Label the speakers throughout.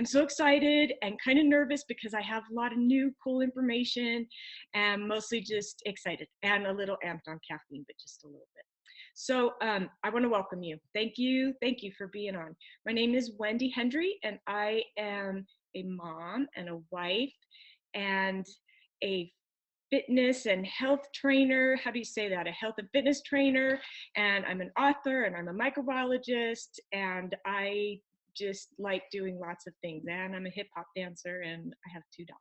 Speaker 1: so excited and kind of nervous because I have a lot of new cool information, and mostly just excited and a little amped on caffeine, but just a little bit. So I want to welcome you. Thank you for being on. My name is Wendy Hendry, and I am a mom and a wife and a fitness and health trainer. How do you say that? A health and fitness trainer. And I'm an author, and I'm a microbiologist, and I just like doing lots of things. And I'm a hip hop dancer, and I have 2 dogs.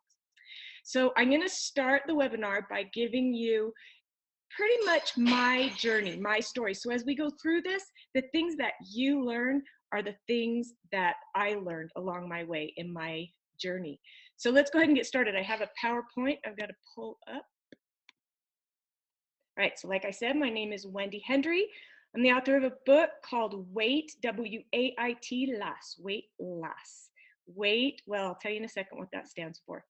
Speaker 1: So I'm going to start the webinar by giving you pretty much my journey, my story. So as we go through this, the things that you learn are the things that I learned along my way in my journey. So let's go ahead and get started. I have a PowerPoint I've got to pull up. All right, so like I said, my name is Wendy Hendry. I'm the author of a book called W.A.I.T, W-A.I.T, LAS, weight loss. WAIT, well, I'll tell you in a second what that stands for.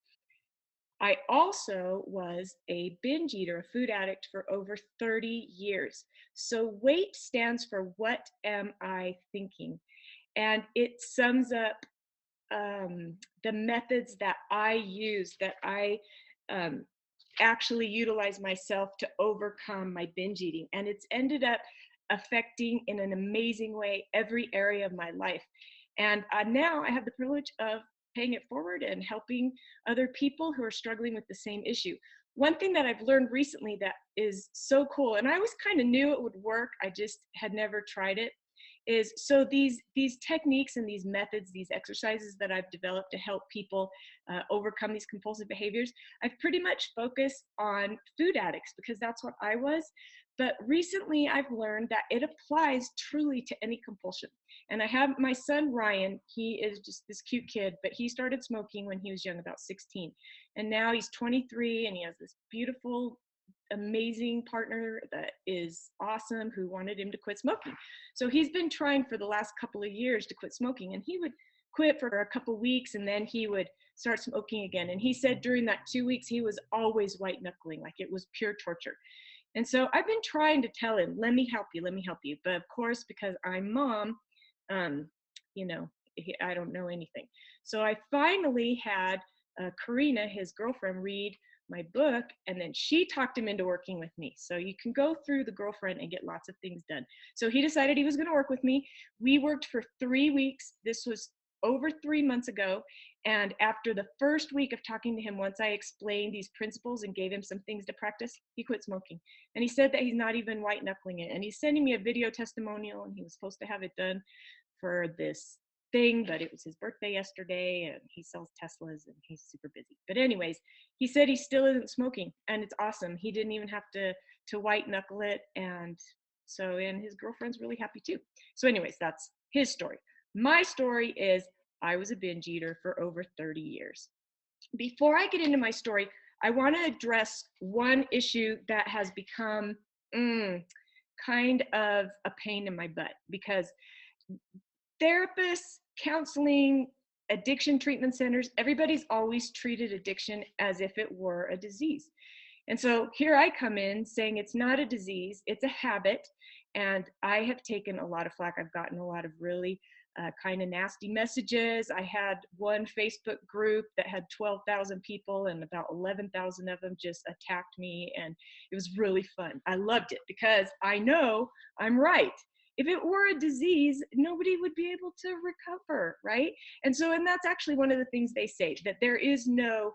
Speaker 1: I also was a binge eater, a food addict for over 30 years. So WAIT stands for What Am I Thinking? And it sums up the methods that I use, that I actually utilize myself to overcome my binge eating. And it's ended up affecting in an amazing way every area of my life. And now I have the privilege of paying it forward and helping other people who are struggling with the same issue. One thing that I've learned recently that is so cool, and I always kind of knew it would work, I just had never tried it, is so these techniques and these methods, these exercises that I've developed to help people overcome these compulsive behaviors, I've pretty much focused on food addicts because that's what I was. But recently I've learned that it applies truly to any compulsion. And I have my son, Ryan. He is just this cute kid, but he started smoking when he was young, about 16. And now he's 23 and he has this beautiful, amazing partner that is awesome who wanted him to quit smoking. So he's been trying for the last couple of years to quit smoking, and he would quit for a couple of weeks and then he would start smoking again. And he said during that 2 weeks, he was always white knuckling, like it was pure torture. And so I've been trying to tell him, let me help you, let me help you. But of course, because I'm mom, I don't know anything. So I finally had Karina, his girlfriend, read my book, and then she talked him into working with me. So you can go through the girlfriend and get lots of things done. So he decided he was going to work with me. We worked for 3 weeks. This was over 3 months ago. And after the first week of talking to him, once I explained these principles and gave him some things to practice, he quit smoking. And he said that he's not even white knuckling it. And he's sending me a video testimonial, and he was supposed to have it done for this thing, but it was his birthday yesterday, and he sells Teslas and he's super busy. But anyways, he said he still isn't smoking, and it's awesome. He didn't even have to white knuckle it, and his girlfriend's really happy too. So anyways, that's his story. My story is I was a binge eater for over 30 years. Before I get into my story, I want to address one issue that has become kind of a pain in my butt, because therapists, counseling, addiction treatment centers, everybody's always treated addiction as if it were a disease. And so here I come in saying it's not a disease, it's a habit. And I have taken a lot of flack. I've gotten a lot of really kind of nasty messages. I had one Facebook group that had 12,000 people, and about 11,000 of them just attacked me. And it was really fun. I loved it because I know I'm right. If it were a disease, nobody would be able to recover, right? And that's actually one of the things they say, that there is no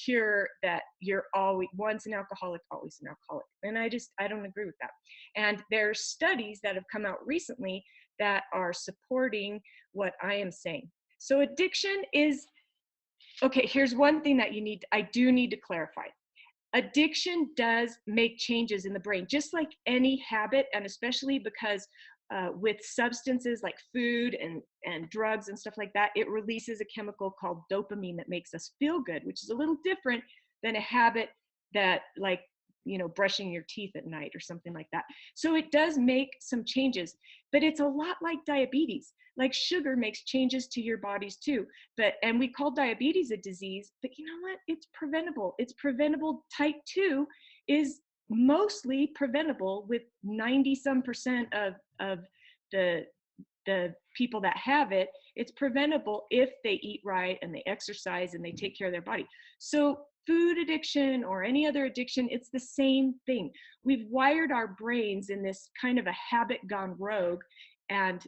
Speaker 1: cure, that you're always, once an alcoholic, always an alcoholic. And I don't agree with that. And there are studies that have come out recently that are supporting what I am saying. So addiction is, okay, here's one thing that I do need to clarify. Addiction does make changes in the brain, just like any habit, and especially because with substances like food and drugs and stuff like that, it releases a chemical called dopamine that makes us feel good, which is a little different than a habit that, like, brushing your teeth at night or something like that. So it does make some changes, but it's a lot like diabetes. Like sugar makes changes to your bodies too. And we call diabetes a disease, but you know what? It's preventable. It's preventable. Type 2 is mostly preventable with 90% of the the people that have it, it's preventable if they eat right and they exercise and they take care of their body. So food addiction or any other addiction, it's the same thing. We've wired our brains in this kind of a habit gone rogue, and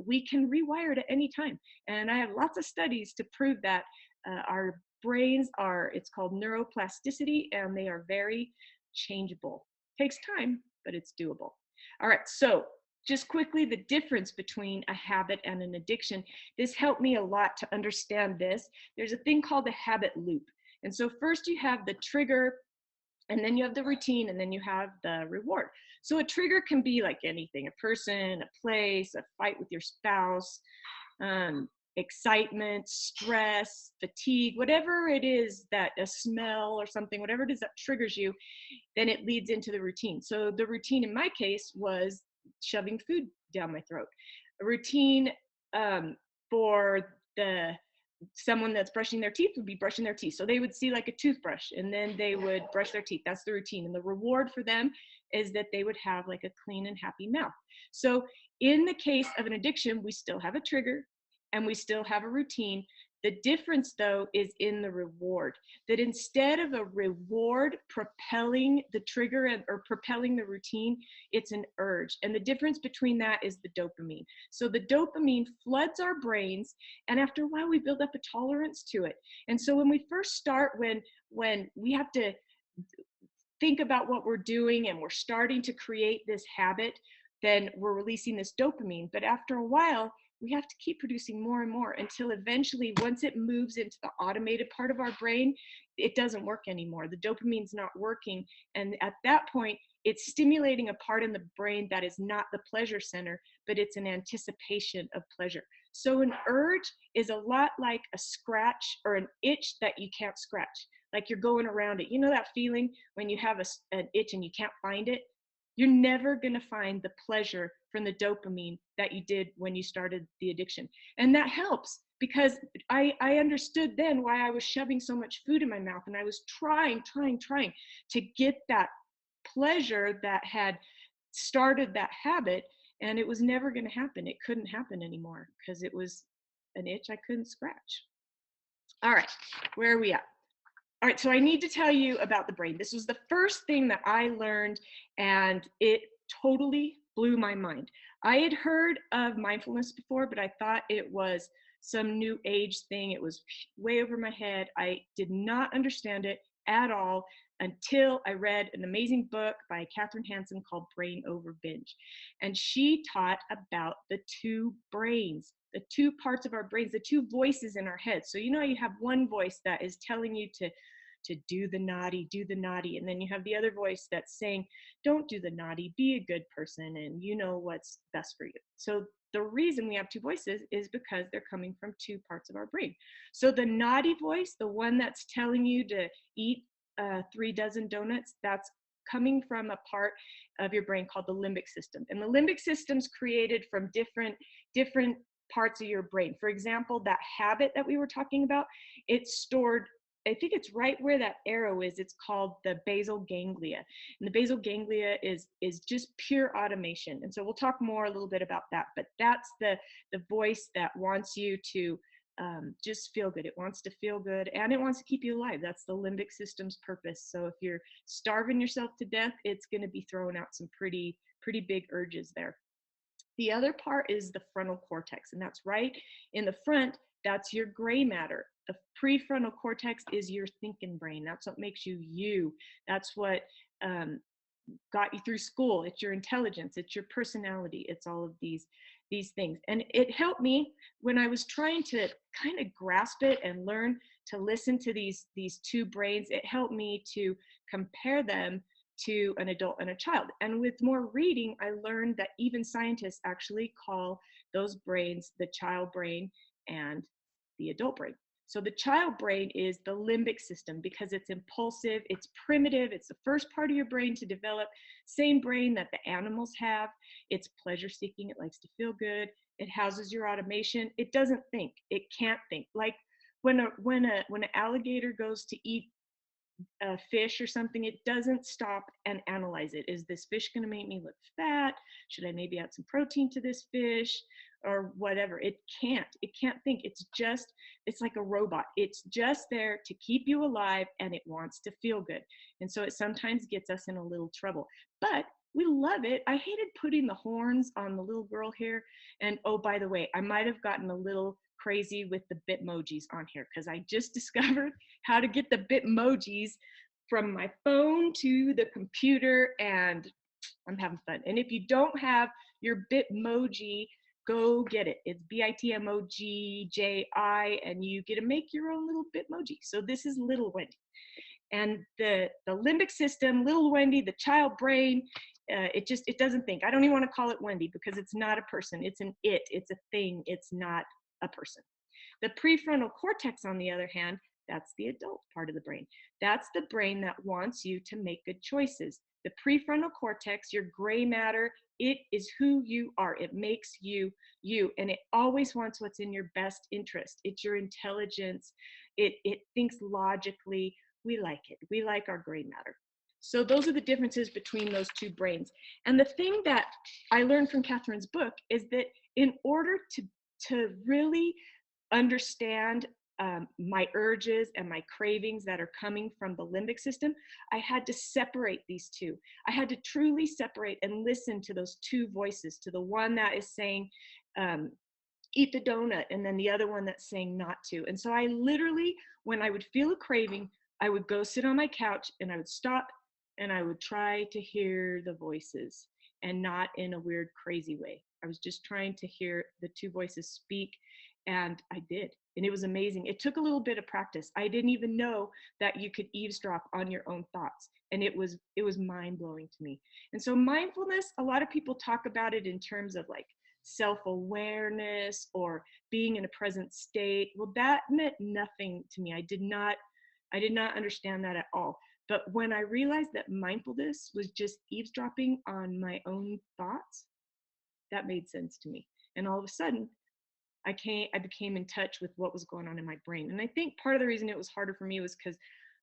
Speaker 1: we can rewire it at any time. And I have lots of studies to prove that our brains are, it's called neuroplasticity, and they are very changeable. Takes time, but it's doable. All right, so just quickly, the difference between a habit and an addiction. This helped me a lot to understand this. There's a thing called the habit loop. And so first you have the trigger, and then you have the routine, and then you have the reward. So a trigger can be like anything, a person, a place, a fight with your spouse, excitement, stress, fatigue, whatever it is, that a smell or something, whatever it is that triggers you, then it leads into the routine. So the routine in my case was shoving food down my throat. A routine for the someone that's brushing their teeth would be brushing their teeth. So they would see like a toothbrush and then they would brush their teeth. That's the routine. And the reward for them is that they would have like a clean and happy mouth. So in the case of an addiction, we still have a trigger and we still have a routine. The difference, though, is in the reward. That instead of a reward propelling the trigger or propelling the routine, it's an urge. And the difference between that is the dopamine. So the dopamine floods our brains, and after a while, we build up a tolerance to it. And so when we first start, when we have to think about what we're doing and we're starting to create this habit, then we're releasing this dopamine. But after a while, we have to keep producing more and more until eventually, once it moves into the automated part of our brain, it doesn't work anymore. The dopamine's not working. And at that point, it's stimulating a part in the brain that is not the pleasure center, but it's an anticipation of pleasure. So an urge is a lot like a scratch or an itch that you can't scratch. Like you're going around it. You know that feeling when you have an itch and you can't find it? You're never going to find the pleasure from the dopamine that you did when you started the addiction. And that helps because I understood then why I was shoving so much food in my mouth, and I was trying to get that pleasure that had started that habit, and it was never going to happen. It couldn't happen anymore because it was an itch I couldn't scratch. All right, where are we at? All right, so I need to tell you about the brain. This was the first thing that I learned, and it totally blew my mind. I had heard of mindfulness before, but I thought it was some new age thing. It was way over my head. I did not understand it at all until I read an amazing book by Catherine Hansen called Brain Over Binge. And she taught about the two brains, the two parts of our brains, the two voices in our heads. So you know you have one voice that is telling you to do the naughty, and then you have the other voice that's saying, don't do the naughty, be a good person, and you know what's best for you. So the reason we have two voices is because they're coming from two parts of our brain. So the naughty voice, the one that's telling you to eat 3 dozen donuts, that's coming from a part of your brain called the limbic system. And the limbic system's created from different parts of your brain. For example, that habit that we were talking about, it's stored, I think it's right where that arrow is. It's called the basal ganglia. And the basal ganglia is just pure automation. And so we'll talk more a little bit about that, but that's the voice that wants you to just feel good. It wants to feel good and it wants to keep you alive. That's the limbic system's purpose. So if you're starving yourself to death, it's going to be throwing out some pretty big urges there. The other part is the frontal cortex, and that's right in the front. That's your gray matter. The prefrontal cortex is your thinking brain. That's what makes you you. That's what got you through school. It's your intelligence. It's your personality. It's all of these things. And it helped me when I was trying to kind of grasp it and learn to listen to these two brains. It helped me to compare them to an adult and a child. And with more reading, I learned that even scientists actually call those brains the child brain and the adult brain. So the child brain is the limbic system because it's impulsive, it's primitive, it's the first part of your brain to develop. Same brain that the animals have. It's pleasure seeking, it likes to feel good, it houses your automation. It doesn't think, it can't think. Like when an alligator goes to eat a fish or something, it doesn't stop and analyze it. Is this fish going to make me look fat? Should I maybe add some protein to this fish or whatever? It can't think. It's like a robot. It's just there to keep you alive, and it wants to feel good. And so it sometimes gets us in a little trouble, but we love it. I hated putting the horns on the little girl here. And oh, by the way, I might have gotten a little crazy with the Bitmojis on here because I just discovered how to get the Bitmojis from my phone to the computer, and I'm having fun. And if you don't have your Bitmoji, go get it. It's Bitmoji, and you get to make your own little Bitmoji. So this is little Wendy. And the limbic system, little Wendy, the child brain, it doesn't think. I don't even want to call it Wendy because it's not a person. It's it's a thing. It's not a person. The prefrontal cortex, on the other hand, that's the adult part of the brain. That's the brain that wants you to make good choices. The prefrontal cortex, your gray matter, it is who you are. It makes you you, and it always wants what's in your best interest. It's your intelligence. It thinks logically. We like it. We like our gray matter. So those are the differences between those two brains. And the thing that I learned from Catherine's book is that in order to really understand my urges and my cravings that are coming from the limbic system, I had to separate these two. I had to truly separate and listen to those two voices, to the one that is saying, eat the donut, and then the other one that's saying not to. And so I literally, when I would feel a craving, I would go sit on my couch and I would stop and I would try to hear the voices, and not in a weird, crazy way. I was just trying to hear the two voices speak, and I did. And it was amazing. It took a little bit of practice. I didn't even know that you could eavesdrop on your own thoughts. And it was mind blowing to me. And so mindfulness, a lot of people talk about it in terms of like self-awareness or being in a present state. Well, that meant nothing to me. I did not understand that at all. But when I realized that mindfulness was just eavesdropping on my own thoughts, that made sense to me. And all of a sudden, I became in touch with what was going on in my brain. And I think part of the reason it was harder for me was because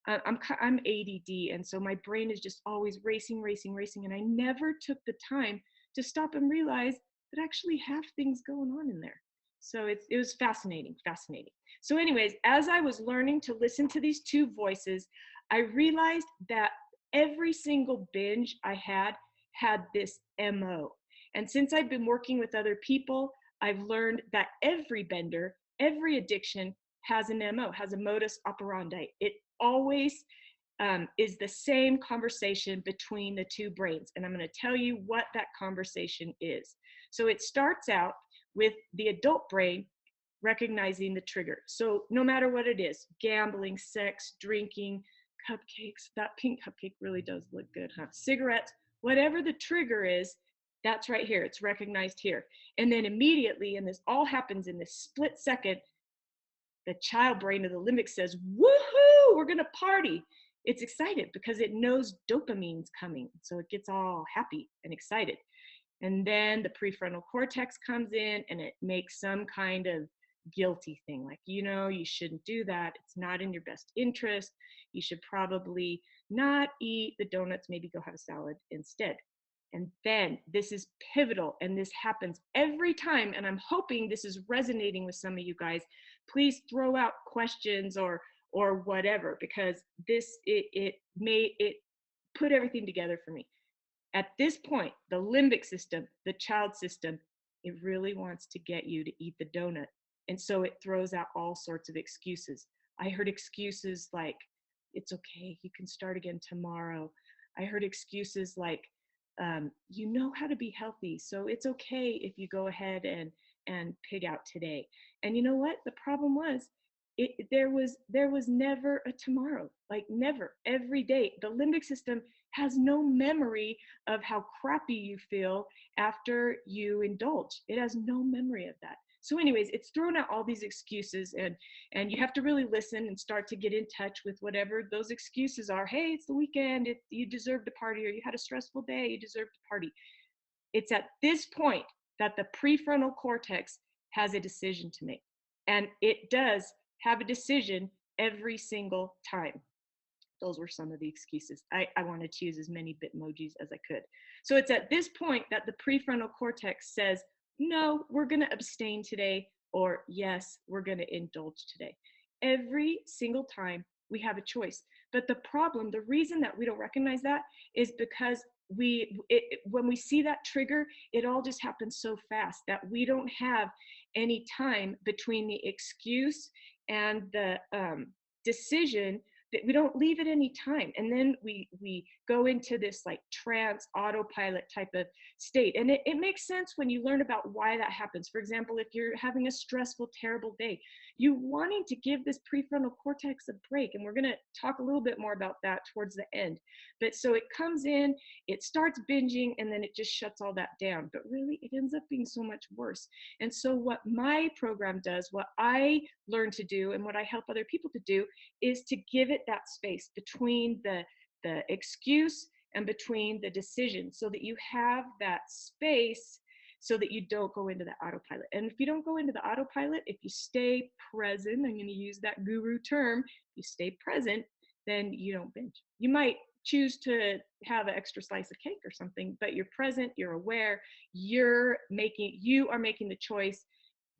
Speaker 1: I'm ADD, and so my brain is just always racing, racing, racing, and I never took the time to stop and realize that I actually have things going on in there. So it was fascinating, fascinating. So anyways, as I was learning to listen to these two voices, I realized that every single binge I had this MO. And since I've been working with other people, I've learned that every bender, every addiction has an MO, has a modus operandi. It always is the same conversation between the two brains. And I'm going to tell you what that conversation is. So it starts out with the adult brain recognizing the trigger. So no matter what it is, gambling, sex, drinking, cupcakes, that pink cupcake really does look good, huh? Cigarettes, whatever the trigger is, that's right here. It's recognized here. And then immediately, and this all happens in this split second, the child brain of the limbic says, woohoo, we're going to party. It's excited because it knows dopamine's coming. So it gets all happy and excited. And then the prefrontal cortex comes in and it makes some kind of guilty thing. Like, you shouldn't do that. It's not in your best interest. You should probably not eat the donuts, maybe go have a salad instead. And then this is pivotal, and this happens every time. And I'm hoping this is resonating with some of you guys. Please throw out questions or whatever, because it put everything together for me. At this point, the limbic system, the child system, it really wants to get you to eat the donut. And so it throws out all sorts of excuses. I heard excuses like, it's okay, you can start again tomorrow. I heard excuses like, you know how to be healthy, so it's okay if you go ahead and pig out today. And you know what? The problem was, there was never a tomorrow, like never. Every day, the limbic system has no memory of how crappy you feel after you indulge. It has no memory of that. So anyways, it's thrown out all these excuses, and you have to really listen and start to get in touch with whatever those excuses are. Hey, it's the weekend, you deserve to party, or you had a stressful day, you deserve to party. It's at this point that the prefrontal cortex has a decision to make. And it does have a decision every single time. Those were some of the excuses. I wanted to use as many Bitmojis as I could. So it's at this point that the prefrontal cortex says, no, we're going to abstain today, or yes, we're going to indulge today. Every single time we have a choice. But the problem, the reason that we don't recognize that is because when we see that trigger, it all just happens so fast that we don't have any time between the excuse and the decision, that we don't leave it any time, and then we go into this like trance autopilot type of state. And it makes sense when you learn about why that happens. For example, if you're having a stressful, terrible day, you wanting to give this prefrontal cortex a break, and we're going to talk a little bit more about that towards the end. But so it comes in, it starts binging, and then it just shuts all that down, but really it ends up being so much worse. And so what my program does, what I learn to do, and what I help other people to do, is to give it that space between the excuse and between the decision, so that you have that space, so that you don't go into the autopilot. And if you don't go into the autopilot, if you stay present, I'm going to use that guru term, you stay present, then you don't binge. You might choose to have an extra slice of cake or something, but you're present, you're aware, you are making the choice.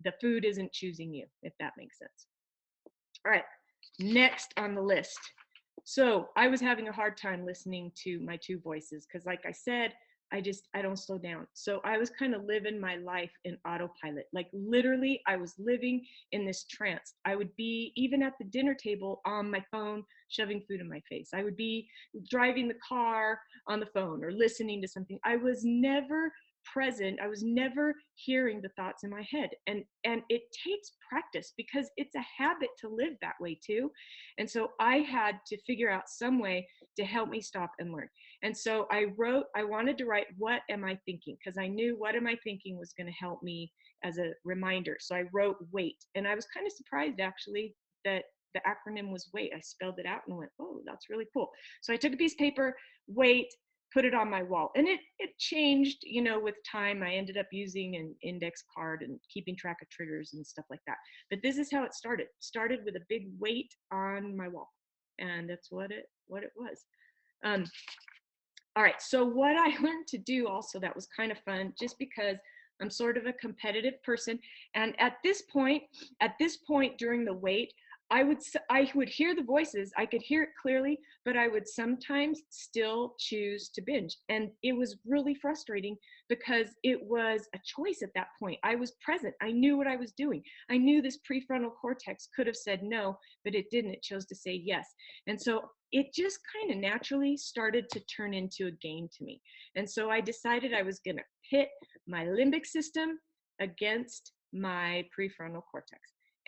Speaker 1: The food isn't choosing you, if that makes sense. All right, next on the list. So I was having a hard time listening to my two voices because, like I said, I don't slow down. So I was kind of living my life in autopilot. Like literally, I was living in this trance. I would be even at the dinner table on my phone, shoving food in my face. I would be driving the car on the phone or listening to something. I was never present. I was never hearing the thoughts in my head. And it takes practice because it's a habit to live that way too. And so I had to figure out some way to help me stop and learn. And so I wanted to write, what am I thinking? Because I knew what am I thinking was going to help me as a reminder. So I wrote WAIT. And I was kind of surprised actually that the acronym was WAIT. I spelled it out and went, oh, that's really cool. So I took a piece of paper, WAIT, put it on my wall, and it changed, with time. I ended up using an index card and keeping track of triggers and stuff like that. But this is how it started with a big WAIT on my wall, and that's what it was. All right, so what I learned to do also that was kind of fun, just because I'm sort of a competitive person, and at this point during the WAIT, I would hear the voices, I could hear it clearly, but I would sometimes still choose to binge. And it was really frustrating because it was a choice at that point. I was present. I knew what I was doing. I knew this prefrontal cortex could have said no, but it didn't. It chose to say yes. And so it just kind of naturally started to turn into a game to me. And so I decided I was going to pit my limbic system against my prefrontal cortex.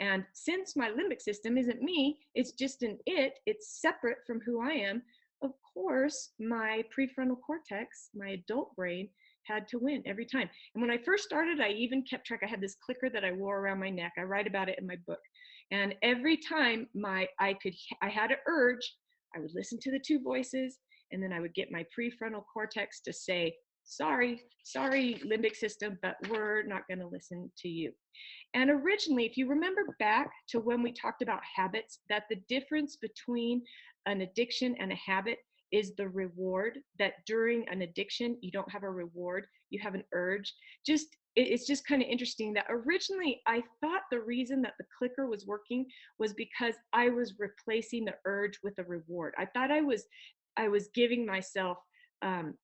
Speaker 1: And since my limbic system isn't me, it's just it's separate from who I am, of course, my prefrontal cortex, my adult brain, had to win every time. And when I first started, I even kept track. I had this clicker that I wore around my neck. I write about it in my book. And every time I had an urge, I would listen to the two voices, and then I would get my prefrontal cortex to say, sorry, limbic system, but we're not going to listen to you. And originally, if you remember back to when we talked about habits, that the difference between an addiction and a habit is the reward, that during an addiction, you don't have a reward, you have an urge. It's just kind of interesting that originally I thought the reason that the clicker was working was because I was replacing the urge with a reward. I thought I was giving myself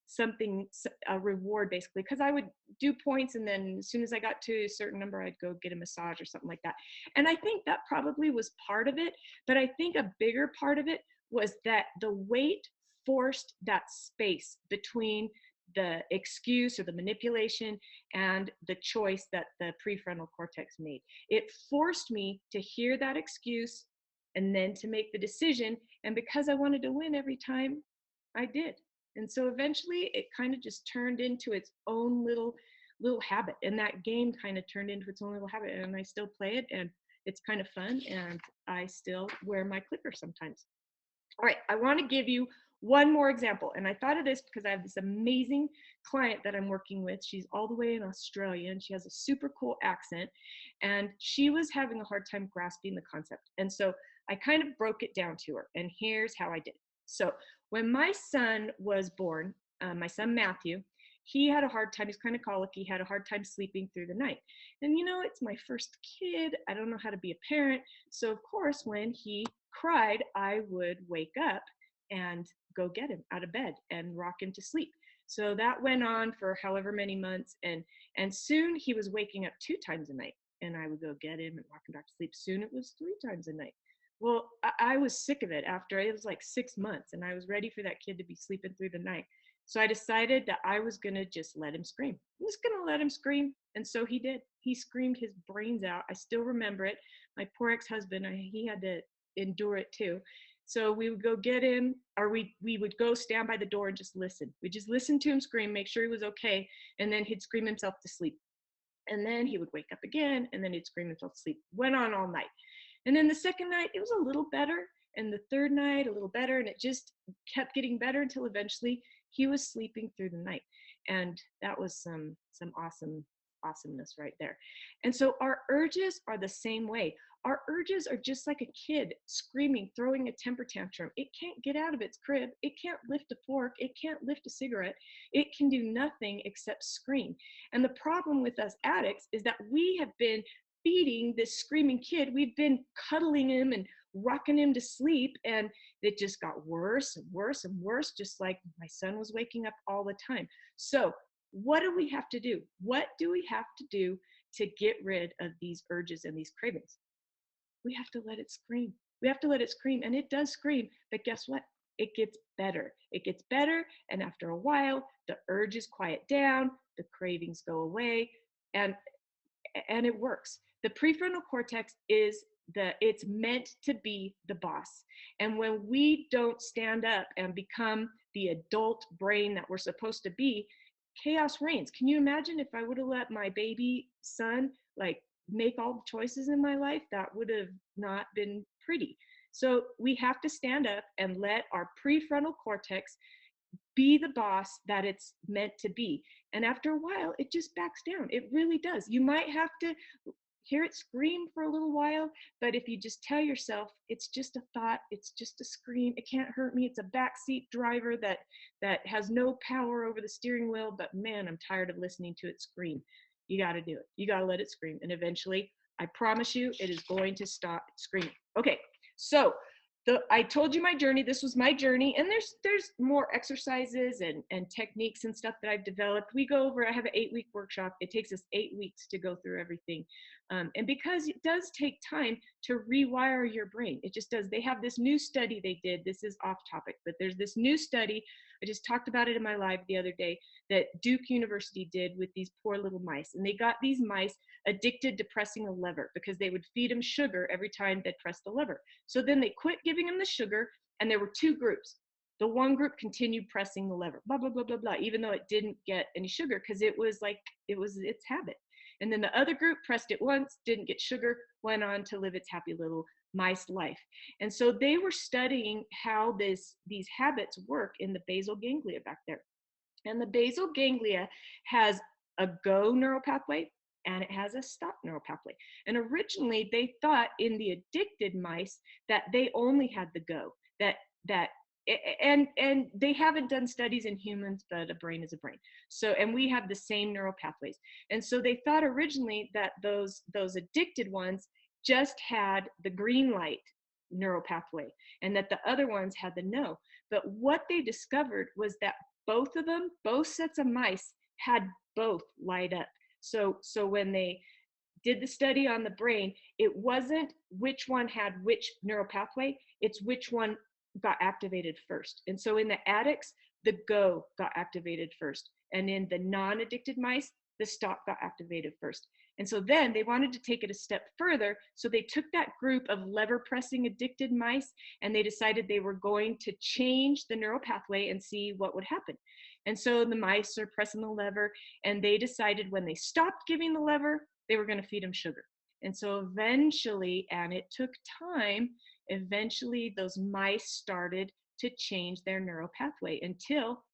Speaker 1: something, a reward basically, because I would do points, and then as soon as I got to a certain number, I'd go get a massage or something like that. And I think that probably was part of it, but I think a bigger part of it was that the WAIT forced that space between the excuse or the manipulation and the choice that the prefrontal cortex made. It forced me to hear that excuse and then to make the decision. And because I wanted to win every time, I did. And so eventually it kind of just turned into its own little habit. And that game kind of turned into its own little habit. And I still play it, and it's kind of fun. And I still wear my clicker sometimes. All right, I want to give you one more example. And I thought of this because I have this amazing client that I'm working with. She's all the way in Australia, and she has a super cool accent. And she was having a hard time grasping the concept. And so I kind of broke it down to her. And here's how I did. So when my son was born, my son Matthew, he had a hard time. He's kind of colicky. He had a hard time sleeping through the night. And it's my first kid. I don't know how to be a parent. So of course, when he cried, I would wake up and go get him out of bed and rock him to sleep. So that went on for however many months, and soon he was waking up 2 times a night, and I would go get him and rock him back to sleep. Soon it was 3 times a night. Well, I was sick of it after it was like 6 months, and I was ready for that kid to be sleeping through the night. So I decided that I was going to just let him scream. I'm just going to let him scream. And so he did. He screamed his brains out. I still remember it. My poor ex-husband, he had to endure it too. So we would go get him, or we would go stand by the door and just listen. We just listen to him scream, make sure he was okay, and then he'd scream himself to sleep. And then he would wake up again, and then he'd scream himself to sleep. Went on all night. And then the second night, it was a little better. And the third night, a little better. And it just kept getting better until eventually he was sleeping through the night. And that was some awesomeness right there. And so our urges are the same way. Our urges are just like a kid screaming, throwing a temper tantrum. It can't get out of its crib. It can't lift a fork. It can't lift a cigarette. It can do nothing except scream. And the problem with us addicts is that we have been feeding this screaming kid. We've been cuddling him and rocking him to sleep, and it just got worse and worse and worse, just like my son was waking up all the time. So what do we have to do? What do we have to do to get rid of these urges and these cravings? We have to let it scream. We have to let it scream, and it does scream, but guess what? It gets better. It gets better, and after a while, the urges quiet down, the cravings go away, and it works. The prefrontal cortex is it's meant to be the boss. And when we don't stand up and become the adult brain that we're supposed to be, chaos reigns. Can you imagine if I would have let my baby son like make all the choices in my life? That would have not been pretty. So we have to stand up and let our prefrontal cortex be the boss that it's meant to be. And after a while, it just backs down. It really does. You might have to hear it scream for a little while, but if you just tell yourself it's just a thought, it's just a scream, it can't hurt me, it's a backseat driver that has no power over the steering wheel, but man, I'm tired of listening to it scream. You got to do it. You got to let it scream, and eventually, I promise you, it is going to stop screaming. Okay, so I told you my journey. This was my journey, and there's more exercises and techniques and stuff that I've developed. We go over. I have an 8-week workshop. It takes us 8 weeks to go through everything, and because it does take time to rewire your brain, it just does. They have this new study they did. This is off topic, but there's this new study. I just talked about it in my live the other day that Duke University did with these poor little mice, and they got these mice addicted to pressing a lever because they would feed them sugar every time they pressed the lever. So then they quit giving them the sugar, and there were 2 groups. The one group continued pressing the lever, blah, blah, blah, blah, blah, even though it didn't get any sugar because it was its habit. And then the other group pressed it once, didn't get sugar, went on to live its happy little mice life. And so they were studying how these habits work in the basal ganglia back there. And the basal ganglia has a go neural pathway and it has a stop neural pathway. And originally they thought in the addicted mice that they only had the go, that and they haven't done studies in humans, but a brain is a brain. So, and we have the same neural pathways. And so they thought originally that those addicted ones just had the green light neural pathway and that the other ones had the no. But what they discovered was that both of them, both sets of mice had both light up. So when they did the study on the brain, it wasn't which one had which neural pathway, it's which one got activated first. And so in the addicts, the go got activated first. And in the non-addicted mice, the stop got activated first. And so then they wanted to take it a step further. So they took that group of lever pressing addicted mice and they decided they were going to change the neural pathway and see what would happen. And so the mice are pressing the lever and they decided when they stopped giving the lever, they were going to feed them sugar. And so eventually, and it took time, eventually those mice started to change their neural pathway until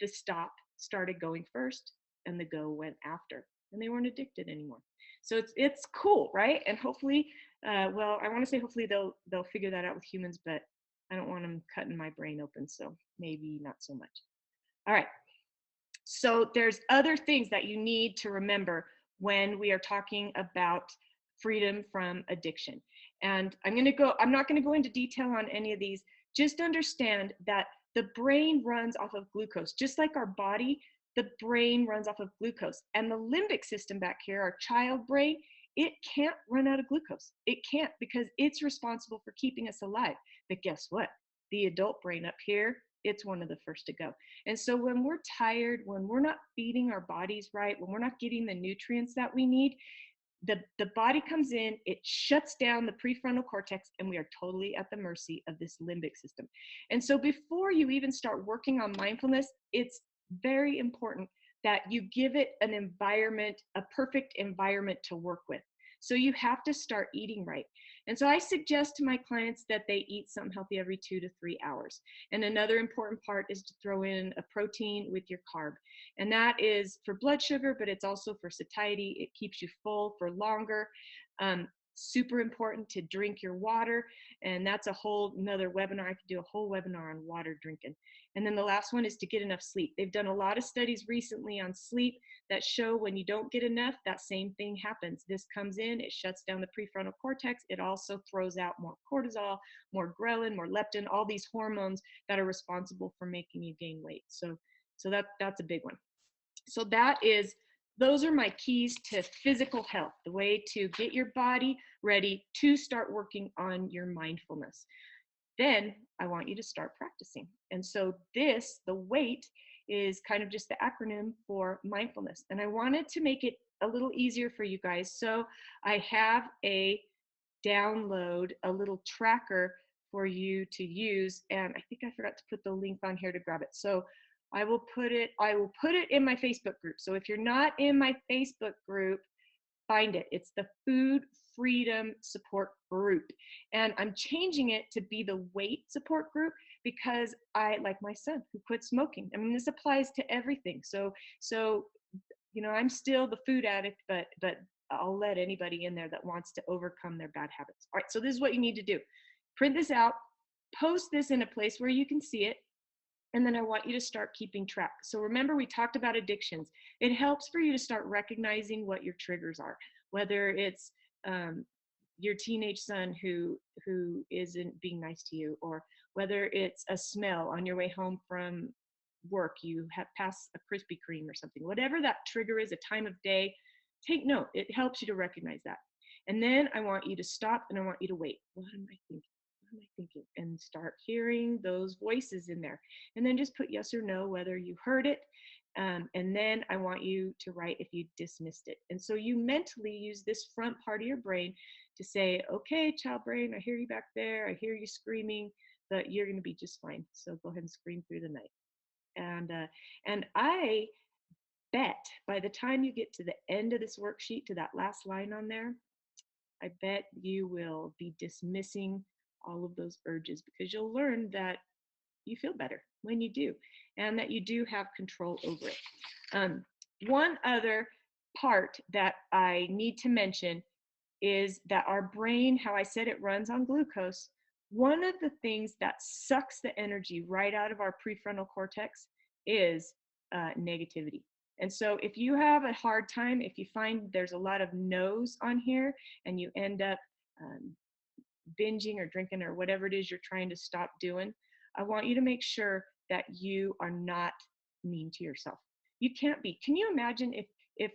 Speaker 1: the stop started going first and the go went after, and they weren't addicted anymore. So it's cool, right? And hopefully, well, I want to say hopefully they'll figure that out with humans, but I don't want them cutting my brain open, so maybe not so much. All right. So there's other things that you need to remember when we are talking about freedom from addiction. And I'm not going to go into detail on any of these. Just understand that the brain runs off of glucose, just like our body, the brain runs off of glucose. And the limbic system back here, our child brain, it can't run out of glucose. It can't, because it's responsible for keeping us alive. But guess what? The adult brain up here, it's one of the first to go. And so when we're tired, when we're not feeding our bodies right, when we're not getting the nutrients that we need, the body comes in, it shuts down the prefrontal cortex, and we are totally at the mercy of this limbic system. And so before you even start working on mindfulness, it's very important that you give it an environment, a perfect environment to work with. So you have to start eating right. And so I suggest to my clients that they eat something healthy every 2 to 3 hours. And another important part is to throw in a protein with your carb. And that is for blood sugar, but it's also for satiety. It keeps you full for longer. Super important to drink your water. And that's a whole another webinar. I could do a whole webinar on water drinking. And then the last one is to get enough sleep. They've done a lot of studies recently on sleep that show when you don't get enough, that same thing happens. This comes in, it shuts down the prefrontal cortex. It also throws out more cortisol, more ghrelin, more leptin, all these hormones that are responsible for making you gain weight. So that's a big one. So those are my keys to physical health, the way to get your body ready to start working on your mindfulness. Then I want you to start practicing. And so the WAIT is kind of just the acronym for mindfulness. And I wanted to make it a little easier for you guys. So I have a little tracker for you to use. And I think I forgot to put the link on here to grab it. So I will put it in my Facebook group. So if you're not in my Facebook group, find it. It's the Food Freedom Support Group. And I'm changing it to be the WAIT support group because I like my son who quit smoking. I mean, this applies to everything. So I'm still the food addict, but I'll let anybody in there that wants to overcome their bad habits. All right, so this is what you need to do. Print this out, post this in a place where you can see it, and then I want you to start keeping track. So remember, we talked about addictions. It helps for you to start recognizing what your triggers are, whether it's your teenage son who isn't being nice to you, or whether it's a smell on your way home from work, you have passed a Krispy Kreme or something. Whatever that trigger is, a time of day, take note. It helps you to recognize that. And then I want you to stop and I want you to wait. What am I thinking? What am I thinking? And start hearing those voices in there. And then just put yes or no, whether you heard it. And then I want you to write if you dismissed it. And so you mentally use this front part of your brain to say, okay, child brain, I hear you back there. I hear you screaming, but you're going to be just fine. So go ahead and scream through the night. And I bet by the time you get to the end of this worksheet, to that last line on there, I bet you will be dismissing all of those urges, because you'll learn that you feel better when you do, and that you do have control over it. One other part that I need to mention is that our brain, how I said it runs on glucose, one of the things that sucks the energy right out of our prefrontal cortex is negativity. And so if you have a hard time, if you find there's a lot of no's on here and you end up binging or drinking or whatever it is you're trying to stop doing, I want you to make sure that you are not mean to yourself. You can't be. Can you imagine if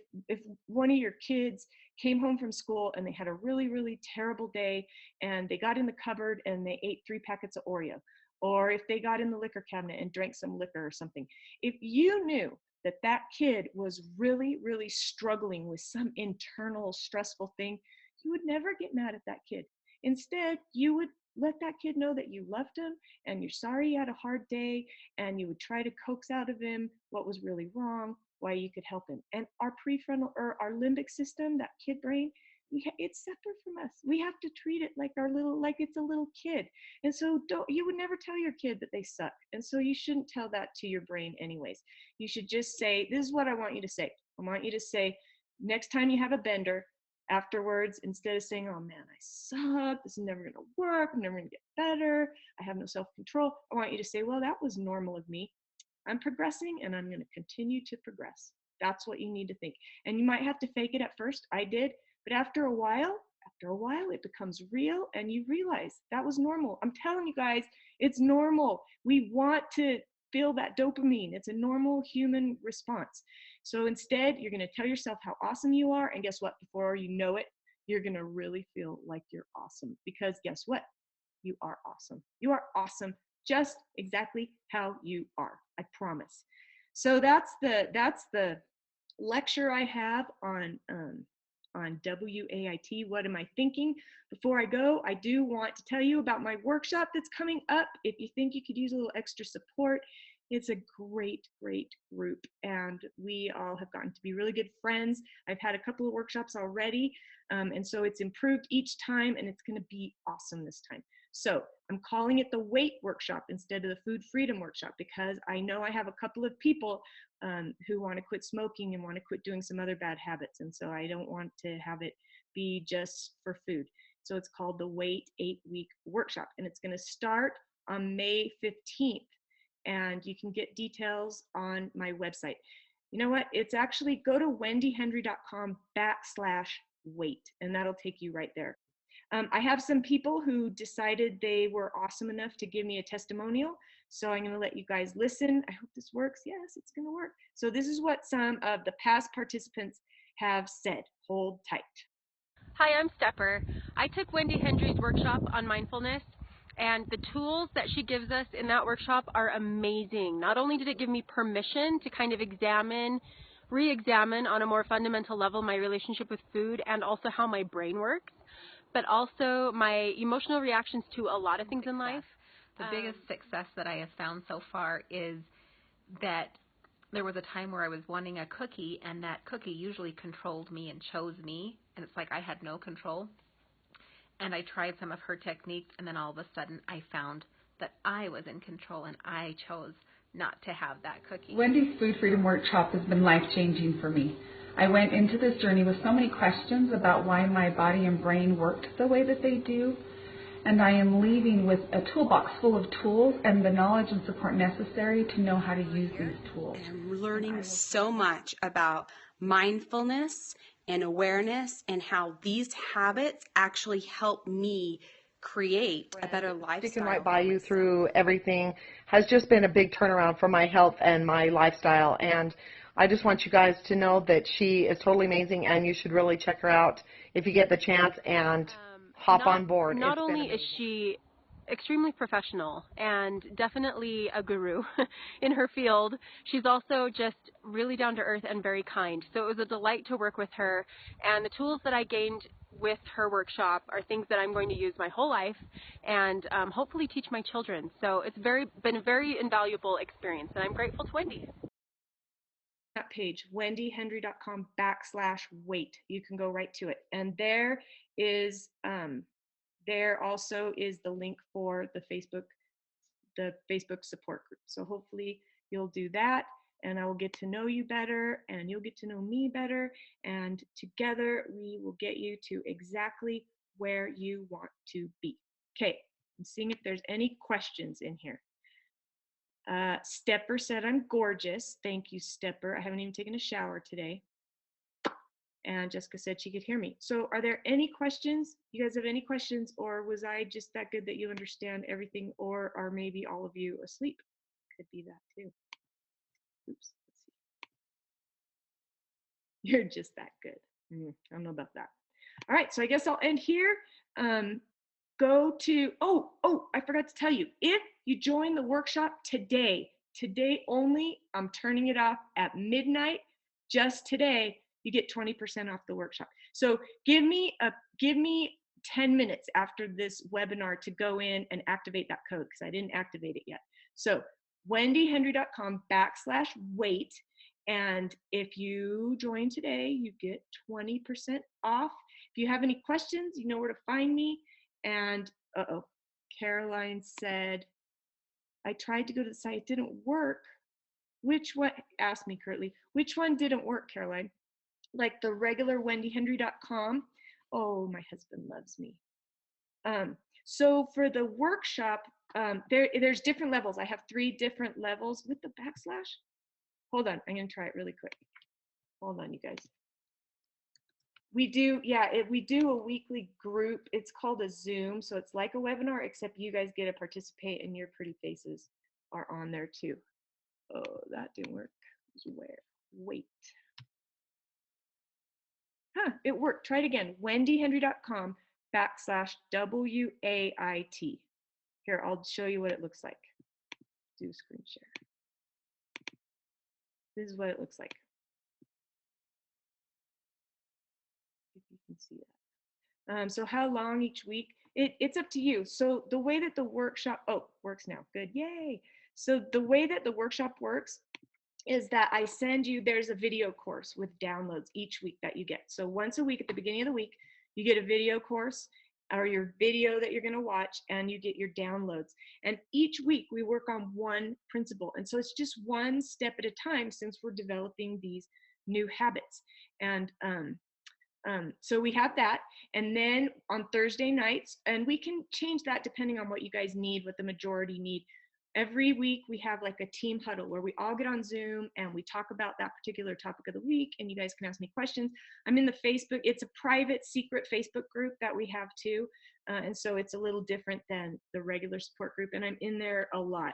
Speaker 1: one of your kids came home from school and they had a really, really terrible day and they got in the cupboard and they ate 3 packets of Oreo, or if they got in the liquor cabinet and drank some liquor or something? If you knew that that kid was really, really struggling with some internal stressful thing, you would never get mad at that kid. Instead, you would let that kid know that you loved him and you're sorry he had a hard day, and you would try to coax out of him what was really wrong, why you could help him. And our prefrontal or our limbic system, that kid brain, it's separate from us. We have to treat it like like it's a little kid. And so you would never tell your kid that they suck. And so you shouldn't tell that to your brain anyways. You should just say, this is what I want you to say. I want you to say, next time you have a bender, afterwards, instead of saying, oh man, I suck, this is never going to work, I'm never going to get better, I have no self-control, I want you to say, well, that was normal of me. I'm progressing and I'm going to continue to progress. That's what you need to think. And you might have to fake it at first. I did. But after a while, it becomes real and you realize that was normal. I'm telling you guys, it's normal. We want to feel that dopamine. It's a normal human response. So instead, you're going to tell yourself how awesome you are. And guess what? Before you know it, you're going to really feel like you're awesome. Because guess what? You are awesome. You are awesome just exactly how you are. I promise. So that's the lecture I have on W.A.I.T. What am I thinking? Before I go, I do want to tell you about my workshop that's coming up. If you think you could use a little extra support, it's a great, great group, and we all have gotten to be really good friends. I've had a couple of workshops already, and so it's improved each time, and it's going to be awesome this time. So I'm calling it the WAIT workshop instead of the food freedom workshop, because I know I have a couple of people who want to quit smoking and want to quit doing some other bad habits. And so I don't want to have it be just for food. So it's called the WAIT 8-week workshop, and it's going to start on May 15th. And you can get details on my website. You know what? It's actually, go to wendyhenry.com/wait, and that'll take you right there. I have some people who decided they were awesome enough to give me a testimonial. So I'm going to let you guys listen. I hope this works. Yes, it's going to work. So this is what some of the past participants have said. Hold tight.
Speaker 2: Hi, I'm Stepper. I took Wendy Hendry's workshop on mindfulness, and the tools that she gives us in that workshop are amazing. Not only did it give me permission to kind of re-examine on a more fundamental level my relationship with food and also how my brain works, but also my emotional reactions to a lot of things in life.
Speaker 3: The biggest success that I have found so far is that there was a time where I was wanting a cookie, and that cookie usually controlled me and chose me, and it's like I had no control. And I tried some of her techniques, and then all of a sudden I found that I was in control and I chose not to have that cookie.
Speaker 4: Wendy's Food Freedom Workshop has been life-changing for me. I went into this journey with so many questions about why my body and brain worked the way that they do, and I am leaving with a toolbox full of tools and the knowledge and support necessary to know how to use these tools.
Speaker 5: I'm learning so much about mindfulness and awareness and how these habits actually help me create a better lifestyle.
Speaker 6: Sticking right by you through everything has just been a big turnaround for my health and my lifestyle, and I just want you guys to know that she is totally amazing, and you should really check her out if you get the chance and hop on board.
Speaker 2: Not only is she extremely professional and definitely a guru in her field, she's also just really down to earth and very kind. So it was a delight to work with her, and the tools that I gained with her workshop are things that I'm going to use my whole life and hopefully teach my children. So it's been a very invaluable experience, and I'm grateful to Wendy.
Speaker 1: That page, wendyhenry.com/wait. You can go right to it. And there also is the link for the Facebook support group. So hopefully you'll do that, and I will get to know you better, and you'll get to know me better, and together we will get you to exactly where you want to be. Okay, I'm seeing if there's any questions in here. Stepper said I'm gorgeous. Thank you, Stepper. I haven't even taken a shower today. And Jessica said she could hear me. So are there any questions? You guys have any questions, or was I just that good that you understand everything, or are maybe all of you asleep? Could be that too. Oops, let's see. You're just that good. I don't know about that. All right, so I guess I'll end here. Go to, I forgot to tell you, if you join the workshop today only, I'm turning it off at midnight, just today, you get 20% off the workshop. So give me 10 minutes after this webinar to go in and activate that code, because I didn't activate it yet. So wendyhenry.com/wait. And if you join today, you get 20% off. If you have any questions, you know where to find me. And Caroline said, I tried to go to the site, it didn't work. Which one? Ask me, Curtly. Which one didn't work, Caroline? Like the regular wendyhenry.com Oh, my husband loves me. So for the workshop, there's different levels. I have 3 different levels with the backslash. Hold on, I'm gonna try it really quick. Hold on, you guys. We do, yeah, we do a weekly group. It's called a Zoom, so it's like a webinar, except you guys get to participate and your pretty faces are on there too. Oh, that didn't work. Where? Wait. Huh, it worked. Try it again. wendyhenry.com/WAIT. Here, I'll show you what it looks like. Do screen share. This is what it looks like. If you can see that. So how long each week? It's up to you. So the way that the workshop, works now. Good, yay. So the way that the workshop works is that I send you, there's a video course with downloads each week that you get. So once a week at the beginning of the week, you get a video course or your video that you're gonna watch, and you get your downloads. And each week we work on one principle. And so it's just one step at a time since we're developing these new habits. And so we have that. And then on Thursday nights, and we can change that depending on what you guys need, what the majority need. Every week we have like a team huddle where we all get on Zoom and we talk about that particular topic of the week, and you guys can ask me questions. I'm in the Facebook, it's a private secret Facebook group that we have too. And so it's a little different than the regular support group. And I'm in there a lot,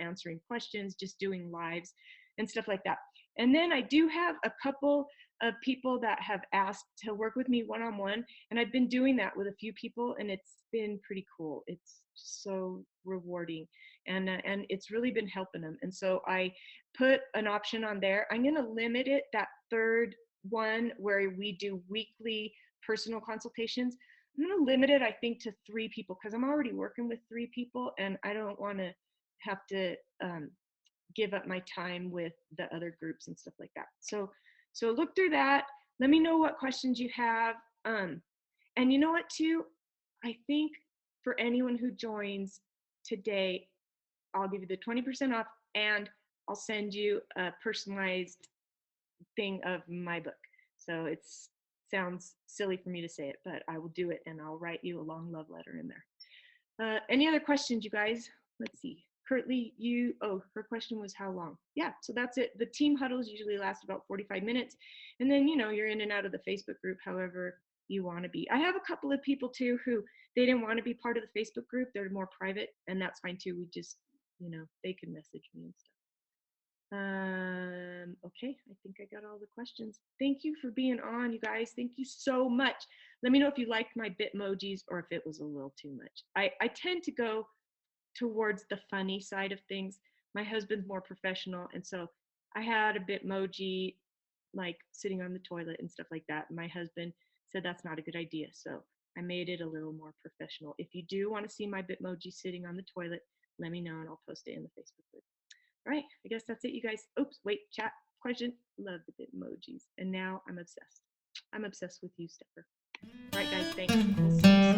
Speaker 1: answering questions, just doing lives and stuff like that. And then I do have a couple of people that have asked to work with me one-on-one, and I've been doing that with a few people, and it's been pretty cool. It's so rewarding, and it's really been helping them. And so I put an option on there. I'm going to limit it, that third one where we do weekly personal consultations. I'm going to limit it, I think, to 3 people, because I'm already working with 3 people, and I don't want to have to give up my time with the other groups and stuff like that. So look through that. Let me know what questions you have. And you know what too? I think for anyone who joins today, I'll give you the 20% off, and I'll send you a personalized thing of my book. So it sounds silly for me to say it, but I will do it, and I'll write you a long love letter in there. Any other questions, you guys? Let's see. Currently, her question was how long? Yeah, so that's it. The team huddles usually last about 45 minutes. And then, you're in and out of the Facebook group however you want to be. I have a couple of people too who they didn't want to be part of the Facebook group. They're more private, and that's fine too. We just, they can message me and stuff. Okay, I think I got all the questions. Thank you for being on, you guys. Thank you so much. Let me know if you liked my Bitmojis or if it was a little too much. I tend to go towards the funny side of things. My husband's more professional, and so I had a Bitmoji like sitting on the toilet and stuff like that. My husband said that's not a good idea, so I made it a little more professional. If you do want to see my Bitmoji sitting on the toilet, let me know and I'll post it in the Facebook group. All right, I guess that's it, you guys. Oops, wait, chat question. Love the Bitmojis, and now I'm obsessed. I'm obsessed with you, Stepper. All right, guys, thanks. We'll see you soon.